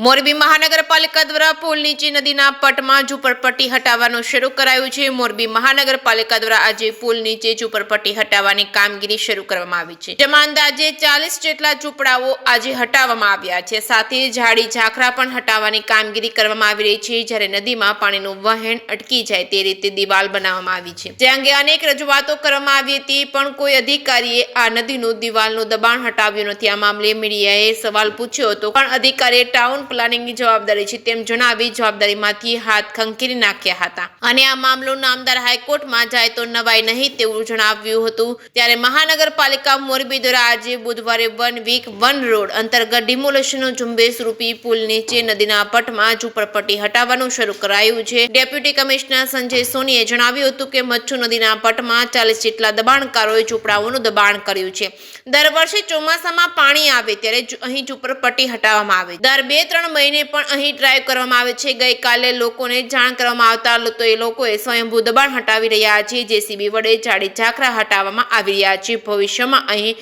મોરબી મહાનગરપાલિકા દ્વારા પુલ નીચે નદીના પટમાં ઝૂંપડપટ્ટી હટાવવાનું શરૂ કરાયું છે। મોરબી મહાનગરપાલિકા દ્વારા આજે પુલ નીચે ઝૂંપડપટ્ટી હટાવવાની કામગીરી શરૂ કરવામાં આવી છે, જેમાં અંદાજે 40 જેટલા ઝૂંપડાઓ આજે હટાવવામાં આવ્યા છે। સાથે ઝાડી ઝાખરા પણ હટાવવાની કામગીરી કરવામાં આવી રહી છે, જ્યારે નદીમાં પાણીનું વહેણ અટકી જાય તે રીતે દિવાલ બનાવવામાં આવી છે। જે અંગે અનેક રજૂઆતો કરવામાં આવી હતી, પણ કોઈ અધિકારીએ આ નદીનું દિવાલનું દબાણ હટાવ્યું નથી। આ મામલે મીડિયાએ સવાલ પૂછ્યો હતો, પણ અધિકારીએ ટાઉન પ્લાનિંગની જવાબદારી છે તેમ જણાવી જવાબદારીમાંથી હાથ ખંખેરી નાખ્યા હતા અને આ મામલો નામદાર હાઈકોર્ટમાં જાય તો નવાઈ નહીં તેવું જણાવ્યું હતું। ત્યારે મહાનગરપાલિકા મોરબી દ્વારા આજે બુધવારે 1 વીક 1 રોડ અંતર્ગત ડિમોલેશનનો ઝુંબેશ રૂપી પુલ નીચે નદીના પટમાં ઝૂંપડપટ્ટી હટાવવાનું શરૂ કરાયું છે। ડેપ્યુટી કમિશનર સંજય સોનીએ જણાવ્યું હતું કે મચ્છુ નદીના પટમાં 40 જેટલા દબાણકારોએ ઝૂંપડાઓનું દબાણ કર્યું છે। દર વર્ષે ચોમાસામાં પાણી આવે ત્યારે અહીં ઝૂંપડપટ્ટી હટાવવામાં આવે, દર 2-3 મહિને પણ અહીં ડ્રાઈવ કરવામાં આવે છે। ગઈકાલે લોકોને જાણ કરવામાં આવતા તો એ લોકોએ સ્વયંભૂ દબાણ હટાવી રહ્યા છે। જેસીબી વડે ઝાડી ઝાખરા હટાવવામાં આવી રહ્યા છે। ભવિષ્યમાં અહીં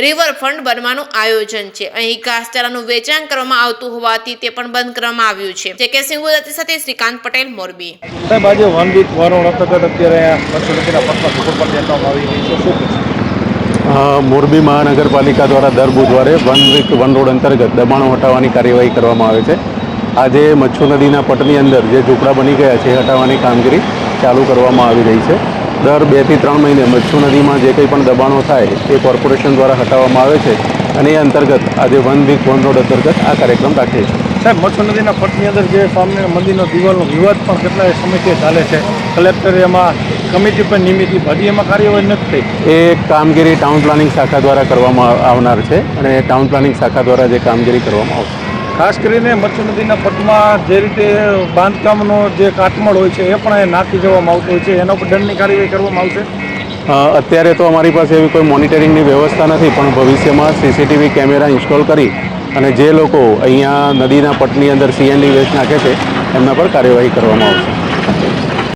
રિવરફ્રન્ટ બનવાનું આયોજન છે। અહીં ઘાસચારાનું વેચાણ કરવામાં આવતું હોવાથી તે પણ બંધ કરવામાં આવ્યું છે। જે કે સિંગુદાતી સાથે શ્રીકાંત પટેલ, મોરબી। સાહેબ, આજે 1 વીક વારો અંતર્ગત અત્યારે મચ્છુનદીના પટમાં ઝૂંપડપટ્ટી હટાવવામાં આવી રહી છે, શું કહેશો? મોરબી મહાનગરપાલિકા દ્વારા દર બુધવારે 1 વીક 1 રોડ અંતર્ગત દબાણો હટાવવાની કાર્યવાહી કરવામાં આવે છે। આજે મચ્છુ નદીના પટની અંદર જે ઝૂંપડા બની ગયા છે એ હટાવવાની કામગીરી ચાલુ કરવામાં આવી રહી છે। દર 2 થી 3 મહિને મચ્છુ નદીમાં જે કંઈ પણ દબાણો થાય એ કોર્પોરેશન દ્વારા હટાવવામાં આવે છે અને એ અંતર્ગત આજે 1 વીક 1 રોડ અંતર્ગત આ કાર્યક્રમ રાખીએ છીએ। સાહેબ, મચ્છુ નદીના પટની અંદર જે સ્વામિનારાયણ મંદિરનો દિવાલનો વિવાદ પણ કેટલાય સમયથી ચાલે છે, કલેક્ટરે એમાં કમિટી પણ નિયમિત હજી એમાં કાર્યવાહી નથી થઈ। એ કામગીરી ટાઉન પ્લાનિંગ શાખા દ્વારા કરવામાં આવનાર છે અને ટાઉન પ્લાનિંગ શાખા દ્વારા જે કામગીરી કરવામાં આવશે। ખાસ કરીને મચ્છુ નદીના પટમાં જે રીતે બાંધકામનો જે કાટમાળ હોય છે એ પણ એ નાખી જવામાં આવતો હોય છે, એના પર દંડની કાર્યવાહી કરવામાં આવશે। અત્યારે તો અમારી પાસે એવી કોઈ મોનિટરિંગની વ્યવસ્થા નથી, પણ ભવિષ્યમાં સીસીટીવી કેમેરા ઇન્સ્ટોલ કરી અને જે લોકો અહીંયા નદીના પટની અંદર સીએનડી વેસ્ટ નાખે છે એમના પર કાર્યવાહી કરવામાં આવશે।